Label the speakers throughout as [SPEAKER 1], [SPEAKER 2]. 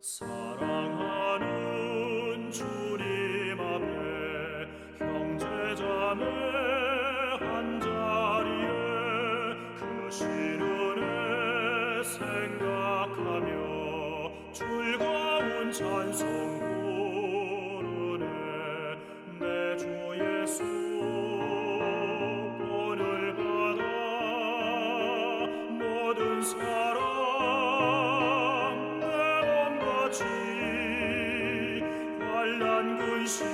[SPEAKER 1] 사랑하는 주님 앞에 형제자매 한자리에 그 시련에 생각하며 즐거운 찬송 부르네. 내 주 예수 본을 받아 모든 사랑 내 몸같이 환난 근심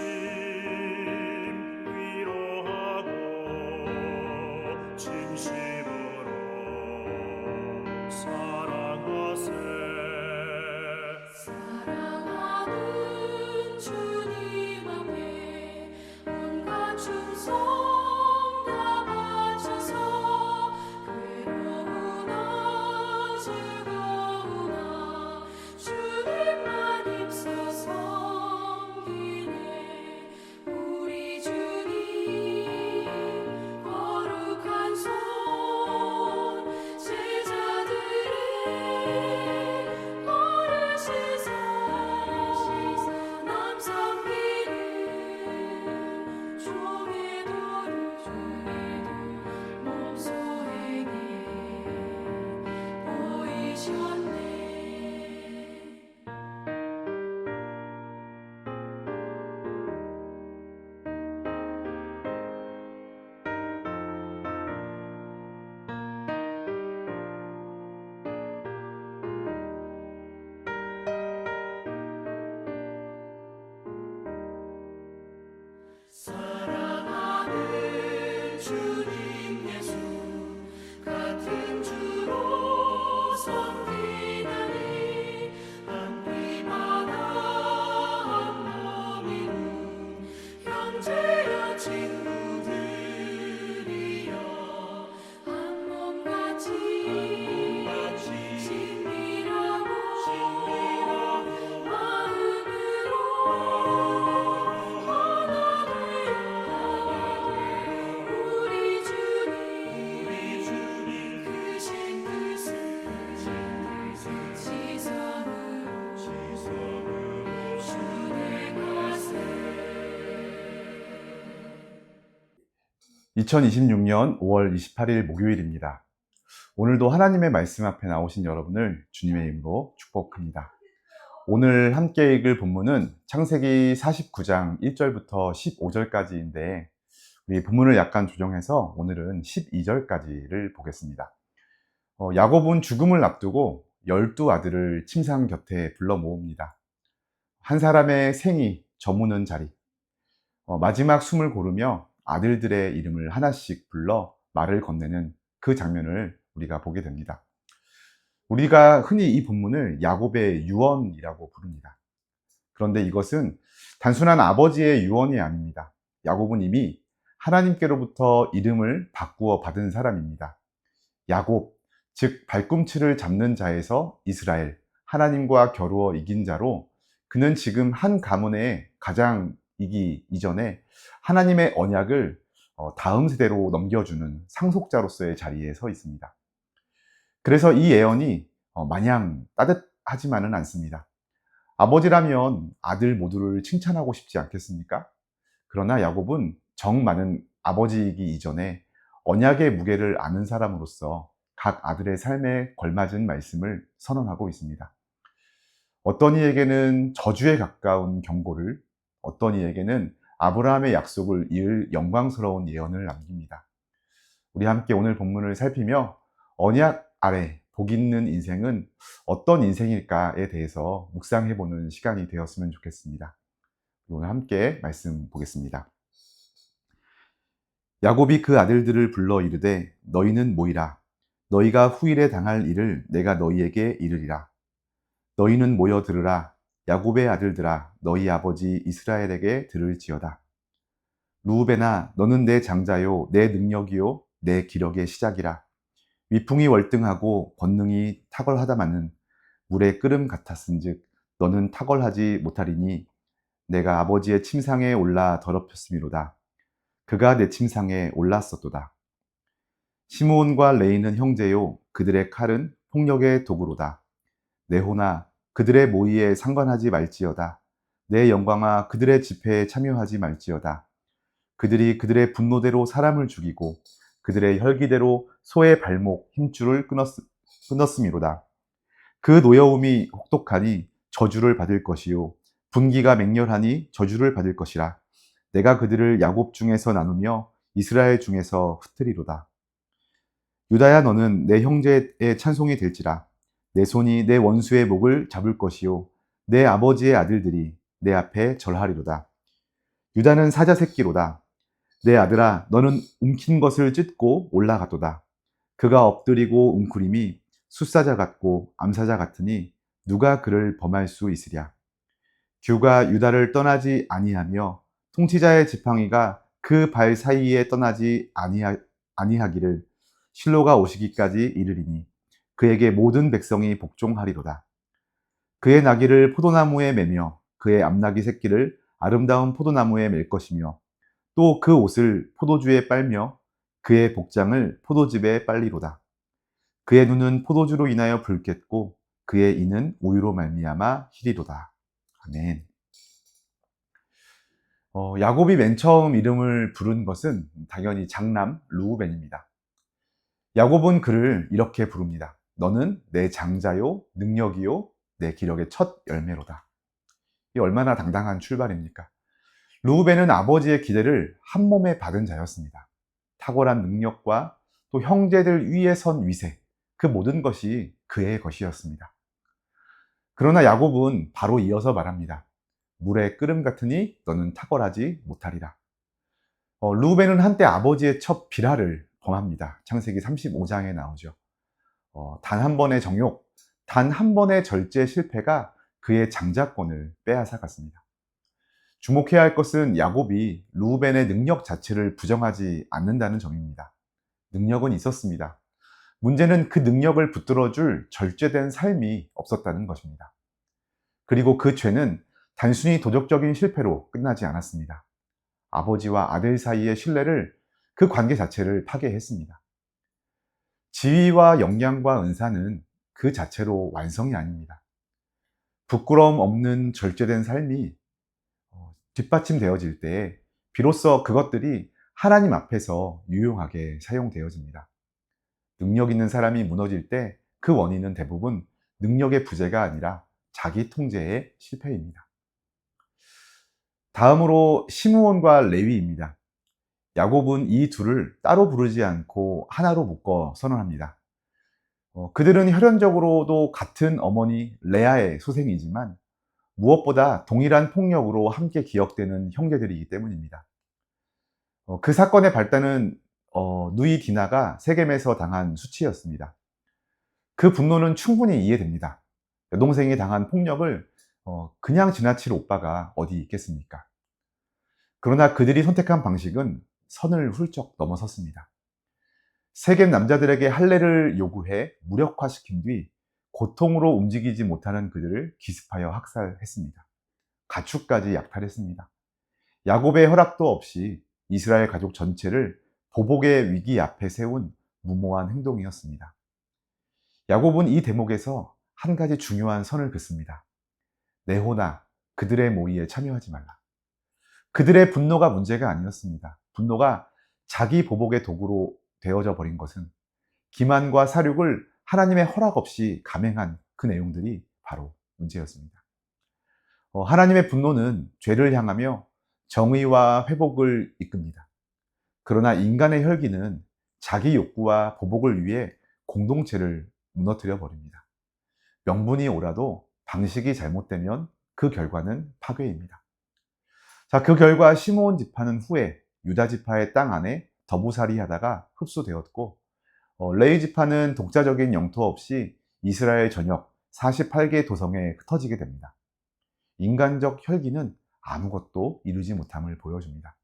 [SPEAKER 1] 위로하고 진심으로 사랑하세.
[SPEAKER 2] 사랑하는 주님 앞에 온갖 충성 다 바쳐서 괴로우나 즐거우나 주님만 입서 섬기네. 우리 주님 거룩한 손 제자들의 어르시사 남 섬기는 종의 도를 몸소에게 보이셨네. 사랑하는 주님 예수 같은 주로 섬기나니 한 피마다 한 몸이루 형제여 친구들이여 한 몸같이 친밀하고 마음으로 하나 우리 주님 크신 뜻을 지성으로 준행하세.
[SPEAKER 3] 2026년 5월 28일 목요일입니다. 오늘도 하나님의 말씀 앞에 나오신 여러분을 주님의 이름으로 축복합니다. 오늘 함께 읽을 본문은 창세기 49장 1절부터 15절까지인데 우리 본문을 약간 조정해서 오늘은 12절까지를 보겠습니다. 야곱은 죽음을 앞두고 12아들을 침상 곁에 불러 모읍니다. 한 사람의 생이 저무는 자리, 마지막 숨을 고르며 아들들의 이름을 하나씩 불러 말을 건네는 그 장면을 우리가 보게 됩니다. 우리가 흔히 이 본문을 야곱의 유언이라고 부릅니다. 그런데 이것은 단순한 아버지의 유언이 아닙니다. 야곱은 이미 하나님께로부터 이름을 바꾸어 받은 사람입니다. 야곱, 즉 발꿈치를 잡는 자에서 이스라엘, 하나님과 겨루어 이긴 자로 그는 지금 한 가문의 가장이기 이전에 하나님의 언약을 다음 세대로 넘겨주는 상속자로서의 자리에 서 있습니다. 그래서 이 예언이 마냥 따뜻하지만은 않습니다. 아버지라면 아들 모두를 칭찬하고 싶지 않겠습니까? 그러나 야곱은 정 많은 아버지이기 이전에 언약의 무게를 아는 사람으로서 각 아들의 삶에 걸맞은 말씀을 선언하고 있습니다. 어떤 이에게는 저주에 가까운 경고를, 어떤 이에게는 아브라함의 약속을 이을 영광스러운 예언을 남깁니다. 우리 함께 오늘 본문을 살피며 언약 아래 복 있는 인생은 어떤 인생일까에 대해서 묵상해보는 시간이 되었으면 좋겠습니다. 오늘 함께 말씀 보겠습니다. 야곱이 그 아들들을 불러 이르되 너희는 모이라. 너희가 후일에 당할 일을 내가 너희에게 이르리라. 너희는 모여 들으라. 야곱의 아들들아 너희 아버지 이스라엘에게 들을지어다. 루우벤아 너는 내 장자요 내 능력이요 내 기력의 시작이라. 위풍이 월등하고 권능이 탁월하다마는 물의 끓음 같았은즉 너는 탁월하지 못하리니 내가 아버지의 침상에 올라 더럽혔음이로다. 그가 내 침상에 올랐었도다. 시므온과 레이는 형제요 그들의 칼은 폭력의 도구로다. 네호나 그들의 모의에 상관하지 말지어다. 내 영광아 그들의 집회에 참여하지 말지어다. 그들이 그들의 분노대로 사람을 죽이고 그들의 혈기대로 소의 발목 힘줄을 끊었음이로다. 그 노여움이 혹독하니 저주를 받을 것이요 분기가 맹렬하니 저주를 받을 것이라. 내가 그들을 야곱 중에서 나누며 이스라엘 중에서 흩트리로다. 유다야 너는 내 형제의 찬송이 될지라. 내 손이 내 원수의 목을 잡을 것이요 내 아버지의 아들들이 내 앞에 절하리로다. 유다는 사자 새끼로다. 내 아들아 너는 움킨 것을 찢고 올라가도다. 그가 엎드리고 웅크림이 숫사자 같고 암사자 같으니 누가 그를 범할 수 있으랴. 규가 유다를 떠나지 아니하며 통치자의 지팡이가 그 발 사이에 떠나지 아니하기를 실로가 오시기까지 이르리니 그에게 모든 백성이 복종하리로다. 그의 나귀를 포도나무에 매며 그의 암나귀 새끼를 아름다운 포도나무에 맬 것이며 또 그 옷을 포도주에 빨며 그의 복장을 포도즙에 빨리로다. 그의 눈은 포도주로 인하여 붉겠고 그의 이는 우유로 말미암아 희리로다. 아멘. 야곱이 맨 처음 이름을 부른 것은 당연히 장남 르우벤입니다. 야곱은 그를 이렇게 부릅니다. 너는 내 장자요 능력이요 내 기력의 첫 열매로다. 이 얼마나 당당한 출발입니까? 르우벤은 아버지의 기대를 한 몸에 받은 자였습니다. 탁월한 능력과 또 형제들 위에 선 위세, 그 모든 것이 그의 것이었습니다. 그러나 야곱은 바로 이어서 말합니다. 물의 끓음 같으니 너는 탁월하지 못하리라. 르우벤은 한때 아버지의 첫 비라를 범합니다. 창세기 35장에 나오죠. 단 한 번의 정욕, 단 한 번의 절제 실패가 그의 장자권을 빼앗아갔습니다. 주목해야 할 것은 야곱이 르우벤의 능력 자체를 부정하지 않는다는 점입니다. 능력은 있었습니다. 문제는 그 능력을 붙들어줄 절제된 삶이 없었다는 것입니다. 그리고 그 죄는 단순히 도덕적인 실패로 끝나지 않았습니다. 아버지와 아들 사이의 신뢰를, 그 관계 자체를 파괴했습니다. 지위와 역량과 은사는 그 자체로 완성이 아닙니다. 부끄러움 없는 절제된 삶이 뒷받침되어질 때 비로소 그것들이 하나님 앞에서 유용하게 사용되어집니다. 능력 있는 사람이 무너질 때 그 원인은 대부분 능력의 부재가 아니라 자기 통제의 실패입니다. 다음으로 시므온과 레위입니다. 야곱은 이 둘을 따로 부르지 않고 하나로 묶어 선언합니다. 그들은 혈연적으로도 같은 어머니 레아의 소생이지만 무엇보다 동일한 폭력으로 함께 기억되는 형제들이기 때문입니다. 그 사건의 발단은 누이 디나가 세겜에서 당한 수치였습니다. 그 분노는 충분히 이해됩니다. 여동생이 당한 폭력을 그냥 지나칠 오빠가 어디 있겠습니까? 그러나 그들이 선택한 방식은 선을 훌쩍 넘어섰습니다. 세겜 남자들에게 할례를 요구해 무력화시킨 뒤 고통으로 움직이지 못하는 그들을 기습하여 학살했습니다. 가축까지 약탈했습니다. 야곱의 허락도 없이 이스라엘 가족 전체를 보복의 위기 앞에 세운 무모한 행동이었습니다. 야곱은 이 대목에서 한 가지 중요한 선을 긋습니다. 네호나 그들의 모의에 참여하지 말라. 그들의 분노가 문제가 아니었습니다. 분노가 자기 보복의 도구로 되어져 버린 것은 기만과 사륙을 하나님의 허락 없이 감행한 그 내용들이 바로 문제였습니다. 하나님의 분노는 죄를 향하며 정의와 회복을 이끕니다. 그러나 인간의 혈기는 자기 욕구와 보복을 위해 공동체를 무너뜨려 버립니다. 명분이 옳아도 방식이 잘못되면 그 결과는 파괴입니다. 자, 그 결과 시므온 지파는 후에 유다 지파의 땅 안에 더부살이 하다가 흡수되었고, 레위 지파는 독자적인 영토 없이 이스라엘 전역 48개 도성에 흩어지게 됩니다. 인간적 혈기는 아무것도 이루지 못함을 보여줍니다.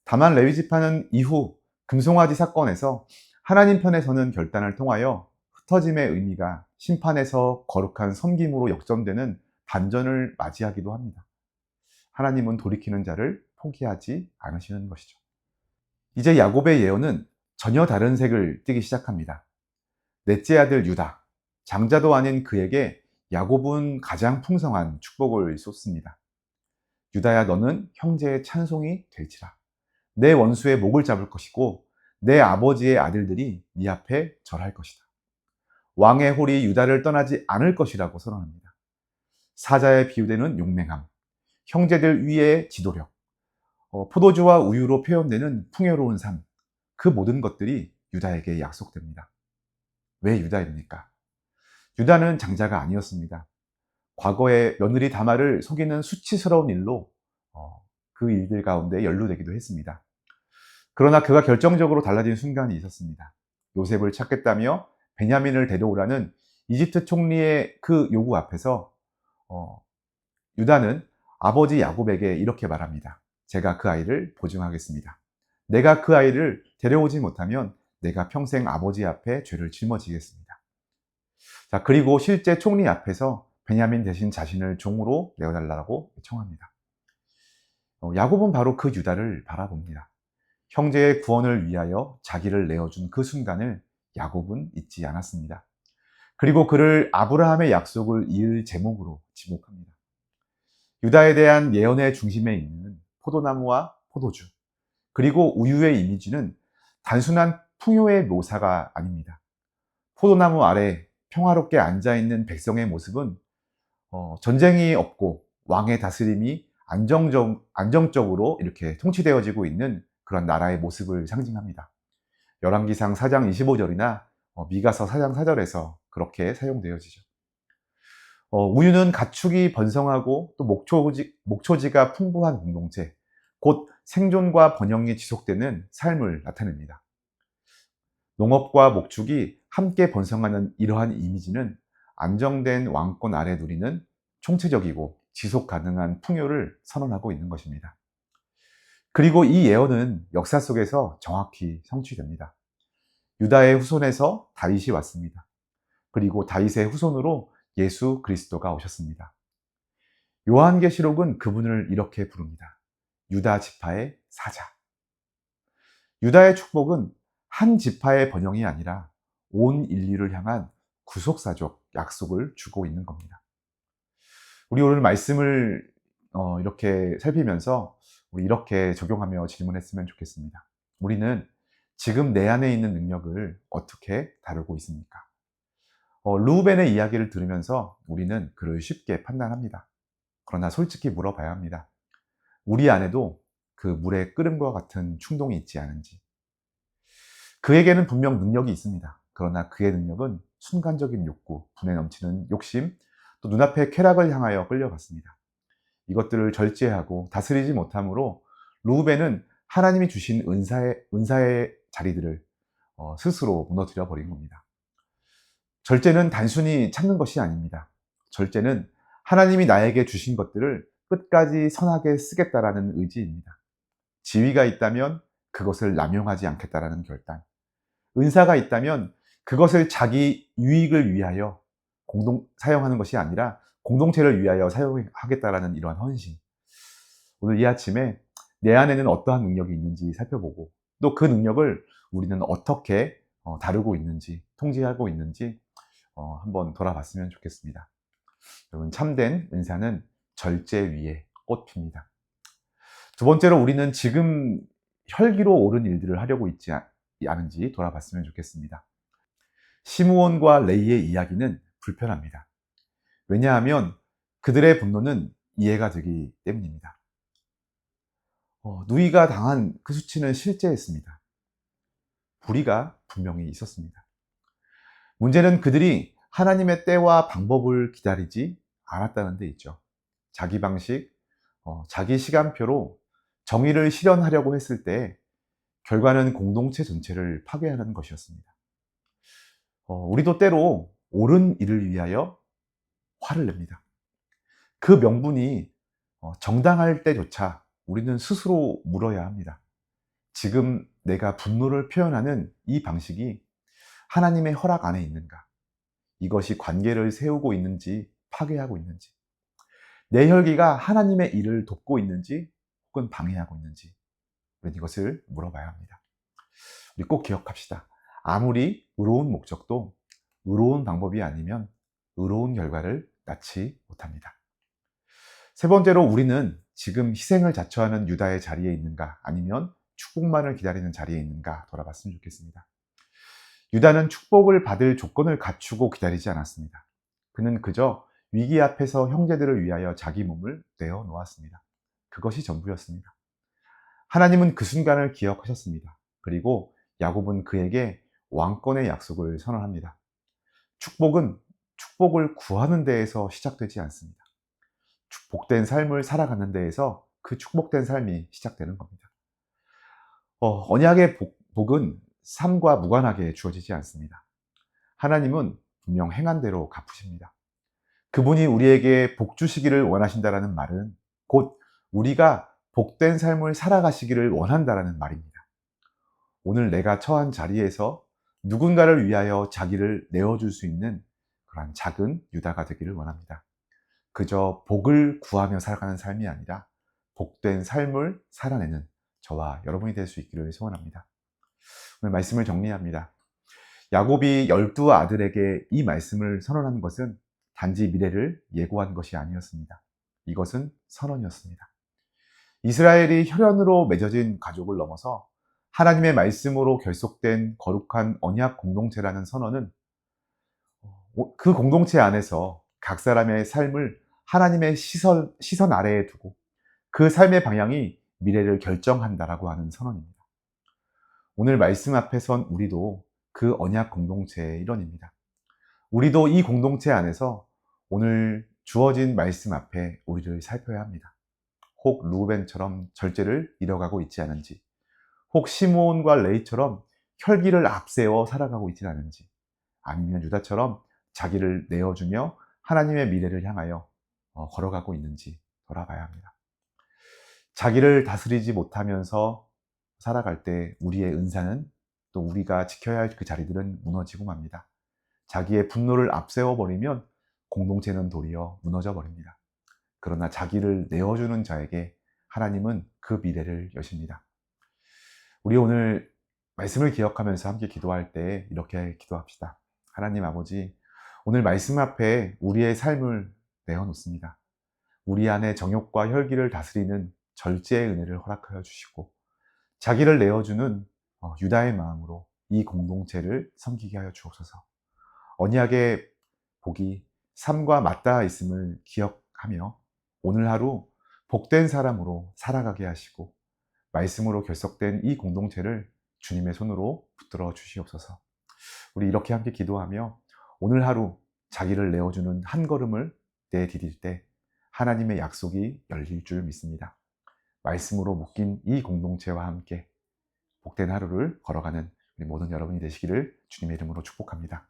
[SPEAKER 3] 다만 레위 지파는 이후 금송아지 사건에서 하나님 편에 서는 결단을 통하여 흩어짐의 의미가 심판에서 거룩한 섬김으로 역전되는 반전을 맞이하기도 합니다. 하나님은 돌이키는 자를 포기하지 않으시는 것이죠. 이제 야곱의 예언은 전혀 다른 색을 띠기 시작합니다. 넷째 아들 유다, 장자도 아닌 그에게 야곱은 가장 풍성한 축복을 쏟습니다. 유다야, 너는 형제의 찬송이 될지라. 내 원수의 목을 잡을 것이고 내 아버지의 아들들이 네 앞에 절할 것이다. 왕의 홀이 유다를 떠나지 않을 것이라고 선언합니다. 사자에 비유되는 용맹함, 형제들 위의 지도력, 포도주와 우유로 표현되는 풍요로운 삶, 그 모든 것들이 유다에게 약속됩니다. 왜 유다입니까? 유다는 장자가 아니었습니다. 과거에 며느리 다말을 속이는 수치스러운 일로 그 일들 가운데 연루되기도 했습니다. 그러나 그가 결정적으로 달라진 순간이 있었습니다. 요셉을 찾겠다며 베냐민을 데려오라는 이집트 총리의 그 요구 앞에서 유다는 아버지 야곱에게 이렇게 말합니다. 제가 그 아이를 보증하겠습니다. 내가 그 아이를 데려오지 못하면 내가 평생 아버지 앞에 죄를 짊어지겠습니다. 자, 그리고 실제 총리 앞에서 베냐민 대신 자신을 종으로 내어달라고 청합니다. 야곱은 바로 그 유다를 바라봅니다. 형제의 구원을 위하여 자기를 내어준 그 순간을 야곱은 잊지 않았습니다. 그리고 그를 아브라함의 약속을 이을 제목으로 지목합니다. 유다에 대한 예언의 중심에 있는 포도나무와 포도주, 그리고 우유의 이미지는 단순한 풍요의 묘사가 아닙니다. 포도나무 아래 평화롭게 앉아있는 백성의 모습은 전쟁이 없고 왕의 다스림이 안정적으로 이렇게 통치되어지고 있는 그런 나라의 모습을 상징합니다. 열왕기상 4장 25절이나 미가서 4장 4절에서 그렇게 사용되어지죠. 우유는 가축이 번성하고 또 목초지가 풍부한 공동체, 곧 생존과 번영이 지속되는 삶을 나타냅니다. 농업과 목축이 함께 번성하는 이러한 이미지는 안정된 왕권 아래 누리는 총체적이고 지속 가능한 풍요를 선언하고 있는 것입니다. 그리고 이 예언은 역사 속에서 정확히 성취됩니다. 유다의 후손에서 다윗이 왔습니다. 그리고 다윗의 후손으로 예수 그리스도가 오셨습니다. 요한계시록은 그분을 이렇게 부릅니다. 유다 지파의 사자. 유다의 축복은 한 지파의 번영이 아니라 온 인류를 향한 구속사적 약속을 주고 있는 겁니다. 우리 오늘 말씀을 이렇게 살피면서 우리 이렇게 적용하며 질문했으면 좋겠습니다. 우리는 지금 내 안에 있는 능력을 어떻게 다루고 있습니까? 르우벤의 이야기를 들으면서 우리는 그를 쉽게 판단합니다. 그러나 솔직히 물어봐야 합니다. 우리 안에도 그 물의 끓음과 같은 충동이 있지 않은지. 그에게는 분명 능력이 있습니다. 그러나 그의 능력은 순간적인 욕구, 분에 넘치는 욕심, 또 눈앞의 쾌락을 향하여 끌려갔습니다. 이것들을 절제하고 다스리지 못함으로 르우벤은 하나님이 주신 은사의 자리들을 스스로 무너뜨려 버린 겁니다. 절제는 단순히 참는 것이 아닙니다. 절제는 하나님이 나에게 주신 것들을 끝까지 선하게 쓰겠다라는 의지입니다. 지위가 있다면 그것을 남용하지 않겠다라는 결단. 은사가 있다면 그것을 자기 유익을 위하여 사용하는 것이 아니라 공동체를 위하여 사용하겠다라는 이러한 헌신. 오늘 이 아침에 내 안에는 어떠한 능력이 있는지 살펴보고 또 그 능력을 우리는 어떻게 다루고 있는지, 통제하고 있는지 한번 돌아봤으면 좋겠습니다. 여러분, 참된 은사는 절제 위에 꽃 핍니다. 두 번째로 우리는 지금 혈기로 옳은 일들을 하려고 있지 않은지 돌아봤으면 좋겠습니다. 시므온과 레이의 이야기는 불편합니다. 왜냐하면 그들의 분노는 이해가 되기 때문입니다. 누이가 당한 그 수치는 실제했습니다. 불의가 분명히 있었습니다. 문제는 그들이 하나님의 때와 방법을 기다리지 않았다는 데 있죠. 자기 방식, 자기 시간표로 정의를 실현하려고 했을 때 결과는 공동체 전체를 파괴하는 것이었습니다. 우리도 때로 옳은 일을 위하여 화를 냅니다. 그 명분이 정당할 때조차 우리는 스스로 물어야 합니다. 지금 내가 분노를 표현하는 이 방식이 하나님의 허락 안에 있는가? 이것이 관계를 세우고 있는지 파괴하고 있는지, 내 혈기가 하나님의 일을 돕고 있는지 혹은 방해하고 있는지, 우리는 이것을 물어봐야 합니다. 우리 꼭 기억합시다. 아무리 의로운 목적도 의로운 방법이 아니면 의로운 결과를 낳지 못합니다. 세 번째로 우리는 지금 희생을 자처하는 유다의 자리에 있는가, 아니면 축복만을 기다리는 자리에 있는가 돌아봤으면 좋겠습니다. 유다는 축복을 받을 조건을 갖추고 기다리지 않았습니다. 그는 그저 위기 앞에서 형제들을 위하여 자기 몸을 내어놓았습니다. 그것이 전부였습니다. 하나님은 그 순간을 기억하셨습니다. 그리고 야곱은 그에게 왕권의 약속을 선언합니다. 축복은 축복을 구하는 데에서 시작되지 않습니다. 복된 삶을 살아가는 데에서 그 축복된 삶이 시작되는 겁니다. 언약의 복은 삶과 무관하게 주어지지 않습니다. 하나님은 분명 행한 대로 갚으십니다. 그분이 우리에게 복 주시기를 원하신다라는 말은 곧 우리가 복된 삶을 살아가시기를 원한다라는 말입니다. 오늘 내가 처한 자리에서 누군가를 위하여 자기를 내어줄 수 있는 그러한 작은 유다가 되기를 원합니다. 그저 복을 구하며 살아가는 삶이 아니라 복된 삶을 살아내는 저와 여러분이 될 수 있기를 소원합니다. 오늘 말씀을 정리합니다. 야곱이 12 아들에게 이 말씀을 선언한 것은 단지 미래를 예고한 것이 아니었습니다. 이것은 선언이었습니다. 이스라엘이 혈연으로 맺어진 가족을 넘어서 하나님의 말씀으로 결속된 거룩한 언약 공동체라는 선언은 그 공동체 안에서 각 사람의 삶을 하나님의 시선 아래에 두고 그 삶의 방향이 미래를 결정한다라고 하는 선언입니다. 오늘 말씀 앞에 선 우리도 그 언약 공동체의 일원입니다. 우리도 이 공동체 안에서 오늘 주어진 말씀 앞에 우리를 살펴야 합니다. 혹 루벤처럼 절제를 잃어가고 있지 않은지, 혹 시므온과 레이처럼 혈기를 앞세워 살아가고 있지 않은지, 아니면 유다처럼 자기를 내어주며 하나님의 미래를 향하여 걸어가고 있는지 돌아봐야 합니다. 자기를 다스리지 못하면서 살아갈 때 우리의 은사는, 또 우리가 지켜야 할 그 자리들은 무너지고 맙니다. 자기의 분노를 앞세워 버리면 공동체는 도리어 무너져 버립니다. 그러나 자기를 내어주는 자에게 하나님은 그 미래를 여십니다. 우리 오늘 말씀을 기억하면서 함께 기도할 때 이렇게 기도합시다. 하나님 아버지, 오늘 말씀 앞에 우리의 삶을 내어놓습니다. 우리 안에 정욕과 혈기를 다스리는 절제의 은혜를 허락하여 주시고, 자기를 내어주는 유다의 마음으로 이 공동체를 섬기게 하여 주옵소서. 언약의 복이 삶과 맞닿아 있음을 기억하며 오늘 하루 복된 사람으로 살아가게 하시고, 말씀으로 결속된 이 공동체를 주님의 손으로 붙들어 주시옵소서. 우리 이렇게 함께 기도하며 오늘 하루 자기를 내어주는 한 걸음을 내디딜 때 하나님의 약속이 열릴 줄 믿습니다. 말씀으로 묶인 이 공동체와 함께 복된 하루를 걸어가는 우리 모든 여러분이 되시기를 주님의 이름으로 축복합니다.